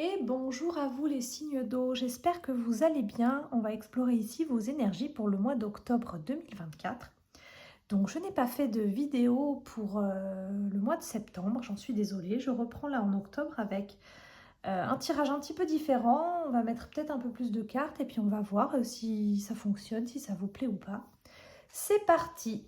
Et bonjour à vous les signes d'eau, j'espère que vous allez bien. On va explorer ici vos énergies pour le mois d'octobre 2024. Donc je n'ai pas fait de vidéo pour le mois de septembre, j'en suis désolée. Je reprends là en octobre avec un tirage un petit peu différent. On va mettre peut-être un peu plus de cartes et puis on va voir si ça fonctionne, si ça vous plaît ou pas. C'est parti!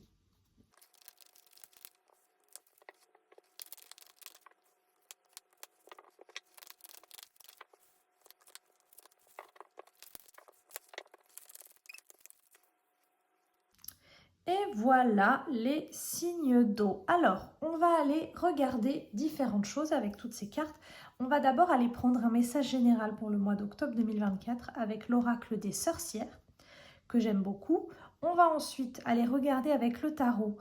Et voilà les signes d'eau. Alors, on va aller regarder différentes choses avec toutes ces cartes. On va d'abord aller prendre un message général pour le mois d'octobre 2024 avec l'oracle des sorcières, que j'aime beaucoup. On va ensuite aller regarder avec le tarot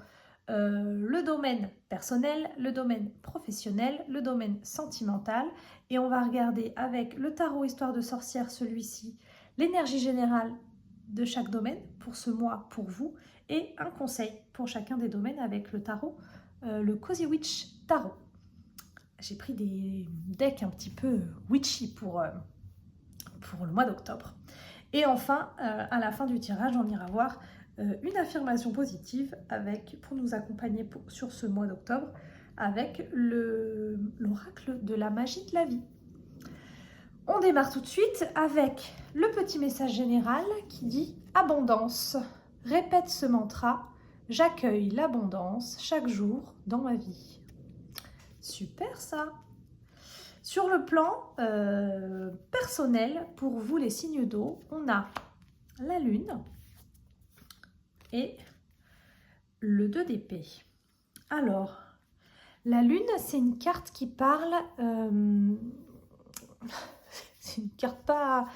le domaine personnel, le domaine professionnel, le domaine sentimental. Et on va regarder avec le tarot histoire de sorcière, celui-ci, l'énergie générale de chaque domaine pour ce mois, pour vous, et un conseil pour chacun des domaines avec le tarot, le Cozy Witch Tarot. J'ai pris des decks un petit peu witchy pour le mois d'octobre. Et enfin, à la fin du tirage, on ira voir une affirmation positive pour nous accompagner sur ce mois d'octobre avec l'oracle de la magie de la vie. On démarre tout de suite avec le petit message général qui dit « Abondance ». Répète ce mantra « J'accueille l'abondance chaque jour dans ma vie ». Super ça! Sur le plan personnel, pour vous les signes d'eau, on a la lune et le 2 d'épée. Alors, la lune, c'est une carte qui parle... c'est une carte pas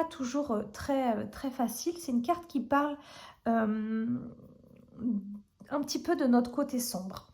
toujours très facile. C'est une carte qui parle un petit peu de notre côté sombre.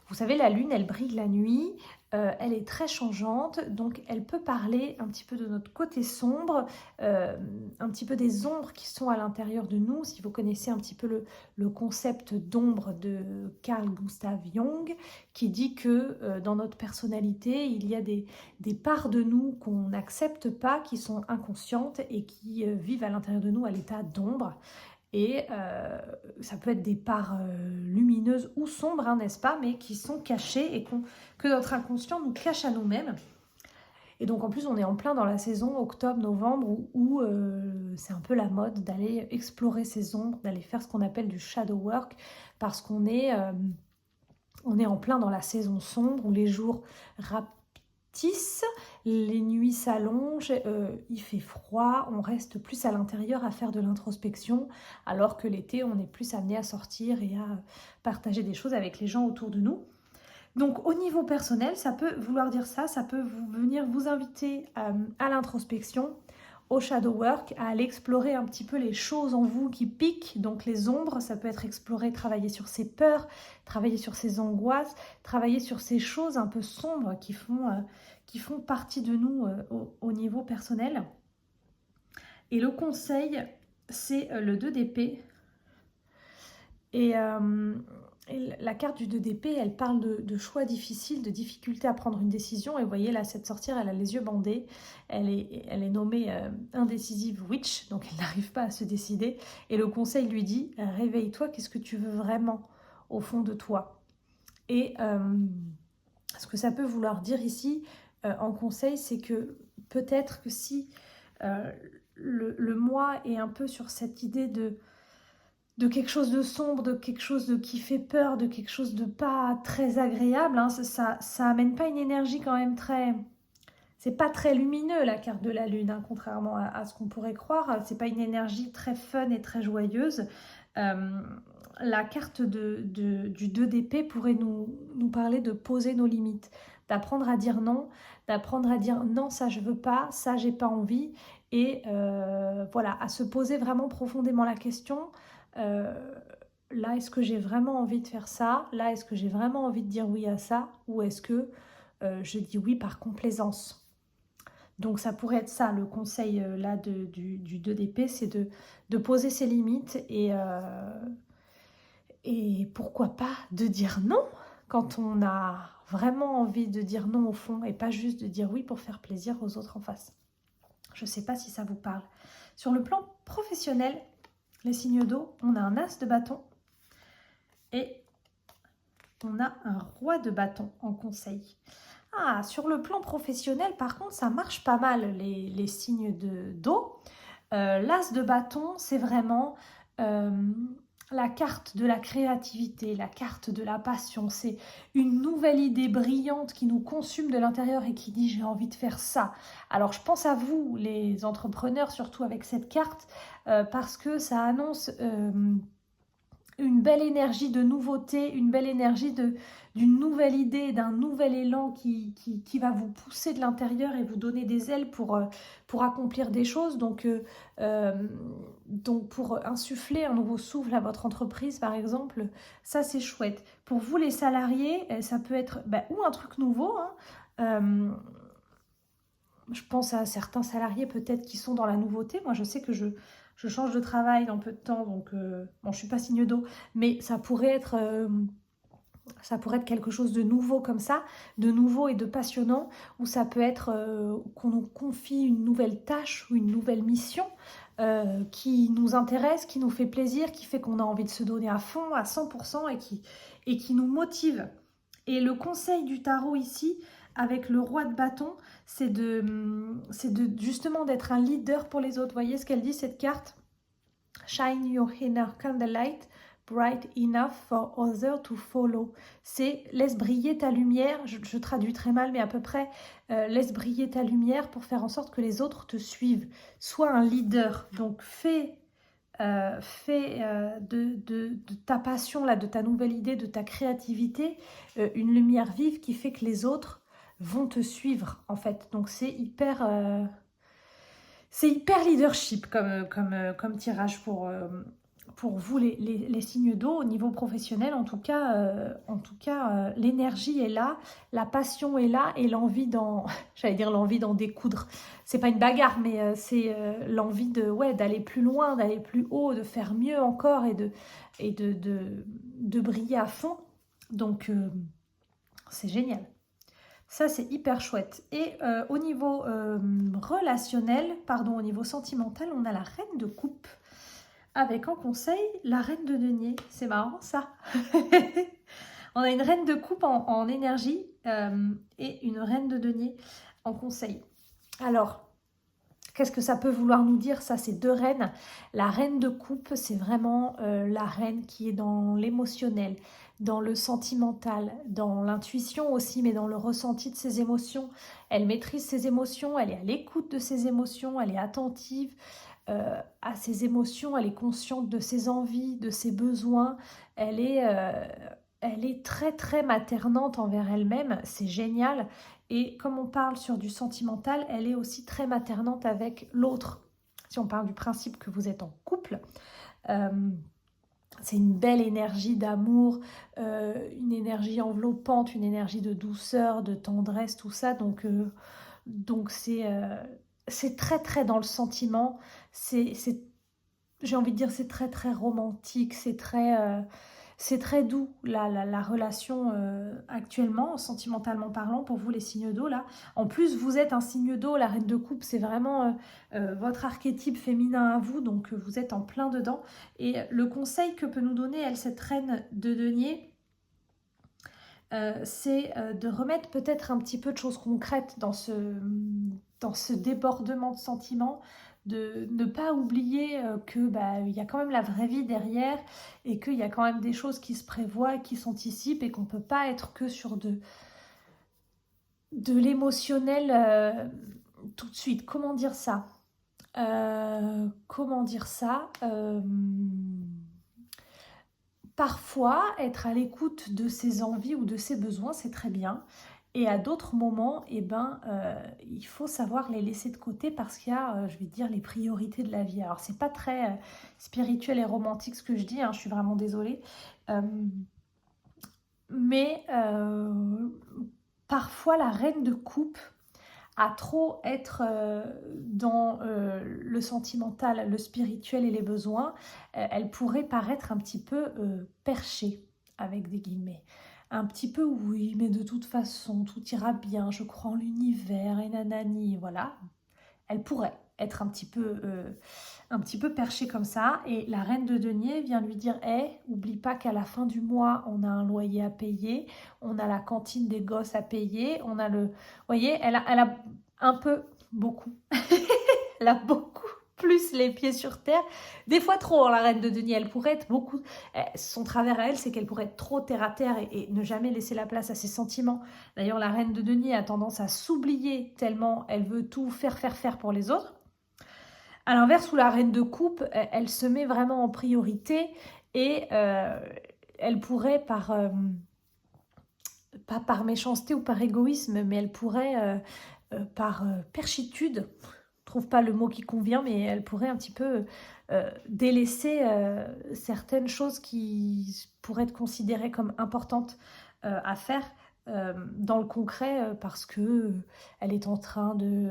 Vous savez, la lune, elle brille la nuit, elle est très changeante, donc elle peut parler un petit peu de notre côté sombre, un petit peu des ombres qui sont à l'intérieur de nous. Si vous connaissez un petit peu le concept d'ombre de Carl Gustav Jung, qui dit que dans notre personnalité, il y a des parts de nous qu'on n'accepte pas, qui sont inconscientes et qui vivent à l'intérieur de nous à l'état d'ombre. Et ça peut être des parts lumineuses ou sombres, hein, n'est-ce pas, mais qui sont cachées et que notre inconscient nous cache à nous-mêmes. Et donc en plus, on est en plein dans la saison octobre-novembre où c'est un peu la mode d'aller explorer ces ombres, d'aller faire ce qu'on appelle du shadow work, parce qu'on est en plein dans la saison sombre où les jours rapetissent, les nuits s'allongent, il fait froid, on reste plus à l'intérieur à faire de l'introspection, alors que l'été, on est plus amené à sortir et à partager des choses avec les gens autour de nous. Donc au niveau personnel, ça peut vouloir dire ça peut venir vous inviter à l'introspection, au shadow work, à aller explorer un petit peu les choses en vous qui piquent, donc les ombres. Ça peut être explorer, travailler sur ses peurs, travailler sur ses angoisses, travailler sur ces choses un peu sombres qui font partie de nous au niveau personnel. Et le conseil, c'est le 2 d'épée. Et la carte du 2 d'épée, elle parle de choix difficiles, de difficultés à prendre une décision. Et vous voyez là, cette sorcière, elle a les yeux bandés. Elle est nommée indécisive witch, donc elle n'arrive pas à se décider. Et le conseil lui dit, réveille-toi, qu'est-ce que tu veux vraiment au fond de toi? Et ce que ça peut vouloir dire ici, en conseil, c'est que peut-être que si le mois est un peu sur cette idée de quelque chose de sombre, de quelque chose qui fait peur, de quelque chose de pas très agréable, hein, ça amène pas une énergie quand même très... C'est pas très lumineux la carte de la lune, hein, contrairement à ce qu'on pourrait croire. C'est pas une énergie très fun et très joyeuse. La carte du 2 d'épée pourrait nous parler de poser nos limites, d'apprendre à dire non, d'apprendre à dire non, ça je veux pas, ça j'ai pas envie, et voilà, à se poser vraiment profondément la question. Là, est-ce que j'ai vraiment envie de faire ça? Là, est-ce que j'ai vraiment envie de dire oui à ça? Ou est-ce que je dis oui par complaisance? Donc ça pourrait être ça, le conseil là du 2 d'épée, c'est de poser ses limites et pourquoi pas de dire non, quand on a vraiment envie de dire non au fond et pas juste de dire oui pour faire plaisir aux autres en face. Je ne sais pas si ça vous parle. Sur le plan professionnel, les signes d'eau, on a un as de bâton et on a un roi de bâton en conseil. Ah, sur le plan professionnel, par contre, ça marche pas mal, les signes d'eau. L'as de bâton, c'est vraiment la carte de la créativité, la carte de la passion. C'est une nouvelle idée brillante qui nous consume de l'intérieur et qui dit « j'ai envie de faire ça ». Alors, je pense à vous, les entrepreneurs, surtout avec cette carte, parce que ça annonce une belle énergie de nouveauté, une belle énergie d'une nouvelle idée, d'un nouvel élan qui va vous pousser de l'intérieur et vous donner des ailes pour accomplir des choses. Donc, pour insuffler un nouveau souffle à votre entreprise, par exemple, ça c'est chouette. Pour vous les salariés, ça peut être ou un truc nouveau, hein. Je pense à certains salariés peut-être qui sont dans la nouveauté. Moi, je sais que je change de travail dans peu de temps, donc bon, je ne suis pas signe d'eau, mais ça pourrait être quelque chose de nouveau comme ça, de nouveau et de passionnant, ou ça peut être qu'on nous confie une nouvelle tâche ou une nouvelle mission qui nous intéresse, qui nous fait plaisir, qui fait qu'on a envie de se donner à fond, à 100% et qui nous motive. Et le conseil du tarot ici, avec le roi de bâton, c'est justement d'être un leader pour les autres. Vous voyez ce qu'elle dit, cette carte? Shine your inner candlelight bright enough for others to follow. C'est laisse briller ta lumière, je traduis très mal, mais à peu près, laisse briller ta lumière pour faire en sorte que les autres te suivent. Sois un leader, donc fais de ta passion, là, de ta nouvelle idée, de ta créativité, une lumière vive qui fait que les autres vont te suivre, en fait. Donc c'est hyper leadership comme tirage pour vous, les signes d'eau, au niveau professionnel. En tout cas, l'énergie est là, la passion est là et l'envie j'allais dire l'envie d'en découdre. C'est pas une bagarre, mais c'est l'envie d'aller plus loin, d'aller plus haut, de faire mieux encore et de briller à fond. Donc, c'est génial. Ça, c'est hyper chouette. Et au niveau au niveau sentimental, on a la reine de coupe. Avec en conseil la reine de denier. C'est marrant ça. On a une reine de coupe en énergie et une reine de denier en conseil. Alors, qu'est-ce que ça peut vouloir nous dire? Ça, c'est deux reines. La reine de coupe, c'est vraiment la reine qui est dans l'émotionnel, dans le sentimental, dans l'intuition aussi, mais dans le ressenti de ses émotions. Elle maîtrise ses émotions, elle est à l'écoute de ses émotions, elle est attentive à ses émotions, elle est consciente de ses envies, de ses besoins. Elle est très très maternante envers elle-même, c'est génial. Et comme on parle sur du sentimental, elle est aussi très maternante avec l'autre. Si on parle du principe que vous êtes en couple, c'est une belle énergie d'amour, une énergie enveloppante, une énergie de douceur, de tendresse, tout ça. Donc c'est très très dans le sentiment. J'ai envie de dire c'est très très romantique, c'est très doux la relation actuellement, sentimentalement parlant, pour vous les signes d'eau là. En plus, vous êtes un signe d'eau, la reine de coupe, c'est vraiment votre archétype féminin à vous, donc vous êtes en plein dedans. Et le conseil que peut nous donner, cette reine de denier, c'est de remettre peut-être un petit peu de choses concrètes dans ce débordement de sentiments, de ne pas oublier que il y a quand même la vraie vie derrière et qu'il y a quand même des choses qui se prévoient, qui s'anticipent et qu'on ne peut pas être que sur de l'émotionnel tout de suite. Comment dire ça? Parfois, être à l'écoute de ses envies ou de ses besoins, c'est très bien. Et à d'autres moments, il faut savoir les laisser de côté parce qu'il y a, je vais dire, les priorités de la vie. Alors, c'est pas très spirituel et romantique ce que je dis, hein, je suis vraiment désolée. Mais parfois, la reine de coupe, à trop être dans le sentimental, le spirituel et les besoins, elle pourrait paraître un petit peu perchée, avec des guillemets. un petit peu oui, mais de toute façon, tout ira bien, je crois en l'univers et nanani, voilà. Elle pourrait être un petit peu perchée comme ça. Et la reine de denier vient lui dire, oublie pas qu'à la fin du mois, on a un loyer à payer, on a la cantine des gosses à payer, on a le... Vous voyez, elle a un peu, beaucoup, elle a beaucoup plus les pieds sur terre. Des fois trop, hein, la reine de denier, elle pourrait être beaucoup... Son travers à elle, c'est qu'elle pourrait être trop terre à terre et ne jamais laisser la place à ses sentiments. D'ailleurs, la reine de denier a tendance à s'oublier tellement elle veut tout faire pour les autres. À l'inverse, où la reine de coupe, elle se met vraiment en priorité et elle pourrait, pas par méchanceté ou par égoïsme, mais elle pourrait, par perchitude, je trouve pas le mot qui convient, mais elle pourrait un petit peu délaisser certaines choses qui pourraient être considérées comme importantes à faire dans le concret parce que elle est en train de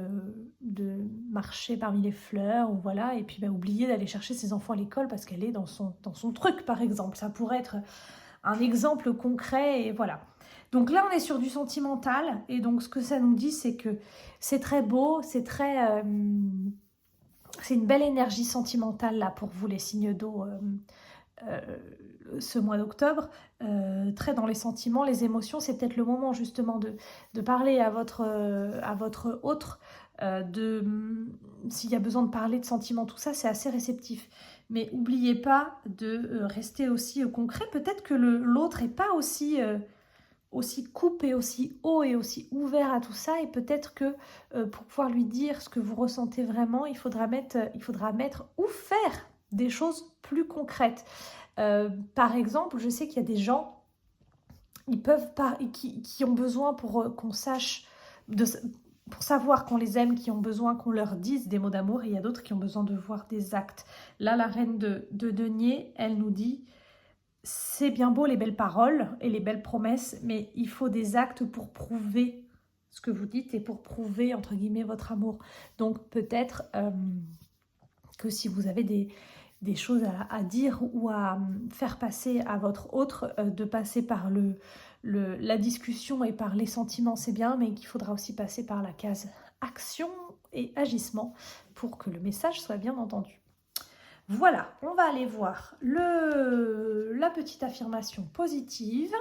marcher parmi les fleurs ou voilà et puis oublier d'aller chercher ses enfants à l'école parce qu'elle est dans son truc par exemple. Ça pourrait être un exemple concret et voilà. Donc là on est sur du sentimental et donc ce que ça nous dit c'est que c'est très beau, c'est une belle énergie sentimentale là pour vous les signes d'eau ce mois d'octobre, très dans les sentiments, les émotions. C'est peut-être le moment justement de parler à votre autre, s'il y a besoin de parler de sentiments, tout ça, c'est assez réceptif. Mais n'oubliez pas de rester aussi concret. Peut-être que l'autre n'est pas aussi coupé, aussi haut et aussi ouvert à tout ça. Et peut-être que pour pouvoir lui dire ce que vous ressentez vraiment, il faudra mettre ou faire des choses plus concrètes. Par exemple, je sais qu'il y a des gens, qui ont besoin pour qu'on sache, pour savoir qu'on les aime, qui ont besoin qu'on leur dise des mots d'amour, et il y a d'autres qui ont besoin de voir des actes. Là, la reine de denier, elle nous dit, c'est bien beau les belles paroles et les belles promesses, mais il faut des actes pour prouver ce que vous dites et pour prouver, entre guillemets, votre amour. Donc peut-être que si vous avez des choses à dire ou à faire passer à votre autre, de passer par la discussion et par les sentiments, c'est bien, mais qu'il faudra aussi passer par la case action et agissement pour que le message soit bien entendu. Voilà, on va aller voir la petite affirmation positive.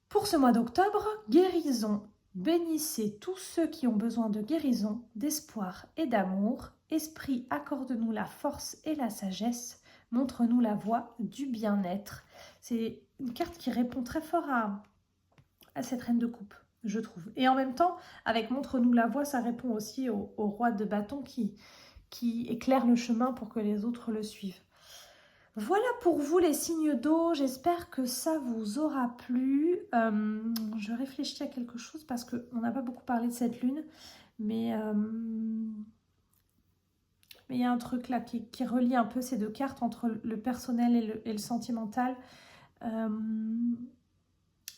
Pour ce mois d'octobre, guérison. Bénissez tous ceux qui ont besoin de guérison, d'espoir et d'amour. Esprit, accorde-nous la force et la sagesse. Montre-nous la voie du bien-être. C'est une carte qui répond très fort à cette reine de coupe, je trouve. Et en même temps, avec Montre-nous la voie, ça répond aussi au roi de bâton qui éclaire le chemin pour que les autres le suivent. Voilà pour vous les signes d'eau, j'espère que ça vous aura plu. Je réfléchis à quelque chose parce qu'on n'a pas beaucoup parlé de cette lune, mais il y a un truc là qui relie un peu ces deux cartes entre le personnel et le sentimental.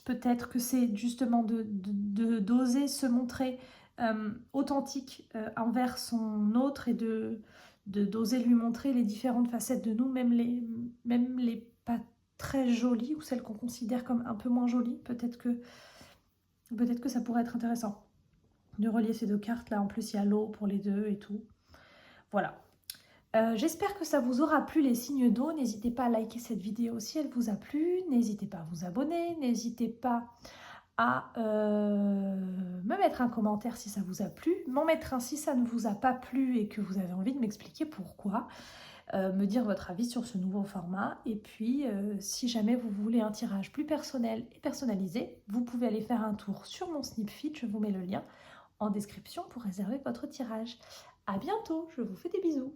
Peut-être que c'est justement d'oser se montrer authentique envers son autre et d'oser lui montrer les différentes facettes de nous, même les pas très jolies ou celles qu'on considère comme un peu moins jolies. Peut-être que ça pourrait être intéressant de relier ces deux cartes. Là, en plus, il y a l'eau pour les deux et tout. Voilà. J'espère que ça vous aura plu les signes d'eau. N'hésitez pas à liker cette vidéo si elle vous a plu. N'hésitez pas à vous abonner. N'hésitez pas à me mettre un commentaire si ça vous a plu. M'en mettre un si ça ne vous a pas plu et que vous avez envie de m'expliquer pourquoi. Me dire votre avis sur ce nouveau format. Et puis, si jamais vous voulez un tirage plus personnel et personnalisé, vous pouvez aller faire un tour sur mon Snipfeed. Je vous mets le lien en description pour réserver votre tirage. À bientôt, je vous fais des bisous.